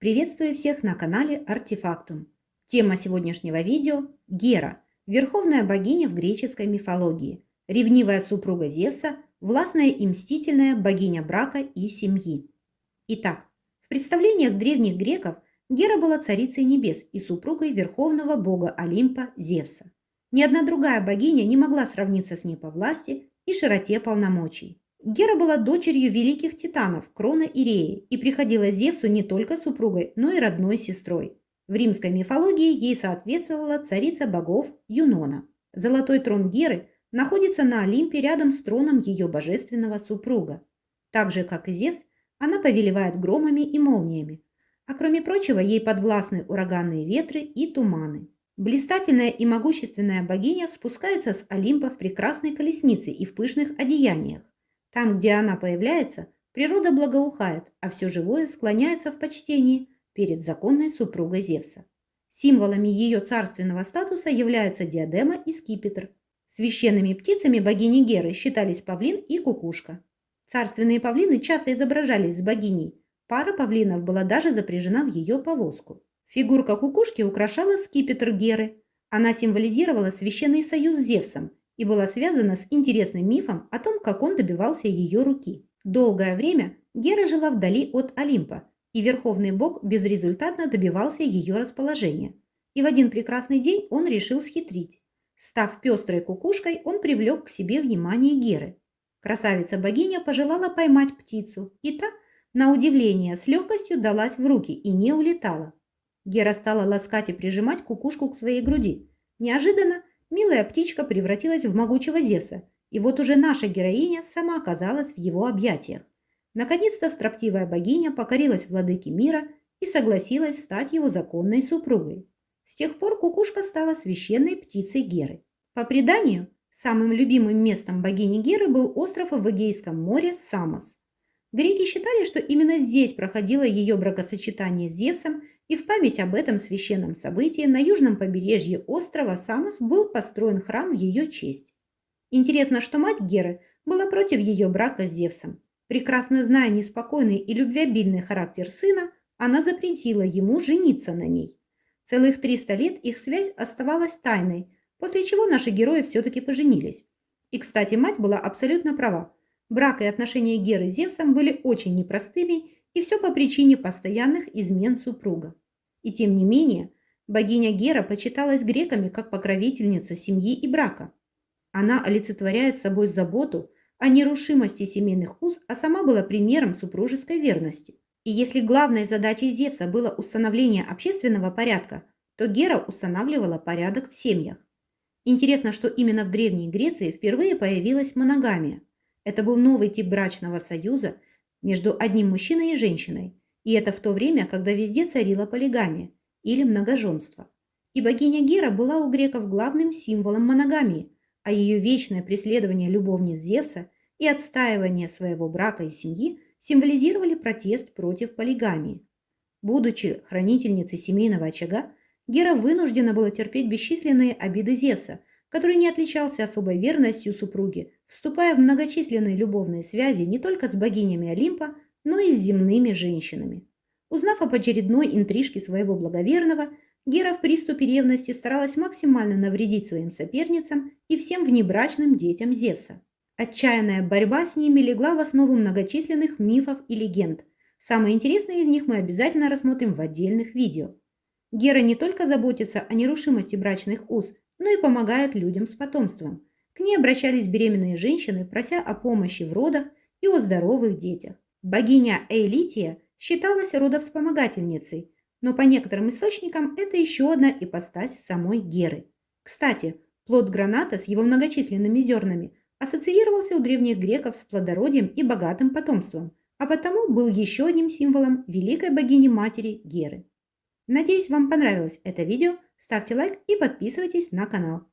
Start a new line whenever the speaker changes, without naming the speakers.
Приветствую всех на канале Артефактум. Тема сегодняшнего видео – Гера, верховная богиня в греческой мифологии, ревнивая супруга Зевса, властная и мстительная богиня брака и семьи. Итак, в представлениях древних греков Гера была царицей небес и супругой верховного бога Олимпа Зевса. Ни одна другая богиня не могла сравниться с ней по власти и широте полномочий. Гера была дочерью великих титанов Крона и Реи и приходилась Зевсу не только супругой, но и родной сестрой. В римской мифологии ей соответствовала царица богов Юнона. Золотой трон Геры находится на Олимпе рядом с троном ее божественного супруга. Так же, как и Зевс, она повелевает громами и молниями, а кроме прочего ей подвластны ураганные ветры и туманы. Блистательная и могущественная богиня спускается с Олимпа в прекрасной колеснице и в пышных одеяниях. Там, где она появляется, природа благоухает, а все живое склоняется в почтении перед законной супругой Зевса. Символами ее царственного статуса являются диадема и скипетр. Священными птицами богини Геры считались павлин и кукушка. Царственные павлины часто изображались с богиней. Пара павлинов была даже запряжена в ее повозку. Фигурка кукушки украшала скипетр Геры. Она символизировала священный союз с Зевсом и была связана с интересным мифом о том, как он добивался ее руки. Долгое время Гера жила вдали от Олимпа, и верховный бог безрезультатно добивался ее расположения. И в один прекрасный день он решил схитрить. Став пестрой кукушкой, он привлек к себе внимание Геры. Красавица-богиня пожелала поймать птицу, и та, на удивление, с легкостью далась в руки и не улетала. Гера стала ласкать и прижимать кукушку к своей груди. Неожиданно милая птичка превратилась в могучего Зевса, и вот уже наша героиня сама оказалась в его объятиях. Наконец-то строптивая богиня покорилась владыке мира и согласилась стать его законной супругой. С тех пор кукушка стала священной птицей Геры. По преданию, самым любимым местом богини Геры был остров в Эгейском море Самос. Греки считали, что именно здесь проходило ее бракосочетание с Зевсом, и в память об этом священном событии на южном побережье острова Самос был построен храм в ее честь. Интересно, что мать Геры была против ее брака с Зевсом. Прекрасно зная неспокойный и любвеобильный характер сына, она запретила ему жениться на ней. Целых 300 лет их связь оставалась тайной, после чего наши герои все-таки поженились. И, кстати, мать была абсолютно права. Брак и отношения Геры с Зевсом были очень непростыми, и все по причине постоянных измен супруга. И тем не менее, богиня Гера почиталась греками как покровительница семьи и брака. Она олицетворяет собой заботу о нерушимости семейных уз, а сама была примером супружеской верности. И если главной задачей Зевса было установление общественного порядка, то Гера устанавливала порядок в семьях. Интересно, что именно в Древней Греции впервые появилась моногамия. Это был новый тип брачного союза между одним мужчиной и женщиной, и это в то время, когда везде царила полигамия или многоженство. И богиня Гера была у греков главным символом моногамии, а ее вечное преследование любовниц Зевса и отстаивание своего брака и семьи символизировали протест против полигамии. Будучи хранительницей семейного очага, Гера вынуждена была терпеть бесчисленные обиды Зевса, который не отличался особой верностью супруге, вступая в многочисленные любовные связи не только с богинями Олимпа, но и с земными женщинами. Узнав об очередной интрижке своего благоверного, Гера в приступе ревности старалась максимально навредить своим соперницам и всем внебрачным детям Зевса. Отчаянная борьба с ними легла в основу многочисленных мифов и легенд. Самые интересные из них мы обязательно рассмотрим в отдельных видео. Гера не только заботится о нерушимости брачных уз, но и помогает людям с потомством. К ней обращались беременные женщины, прося о помощи в родах и о здоровых детях. Богиня Эйлития считалась родовспомогательницей, но по некоторым источникам это еще одна ипостась самой Геры. Кстати, плод граната с его многочисленными зернами ассоциировался у древних греков с плодородием и богатым потомством, а потому был еще одним символом великой богини-матери Геры. Надеюсь, вам понравилось это видео. Ставьте лайк и подписывайтесь на канал.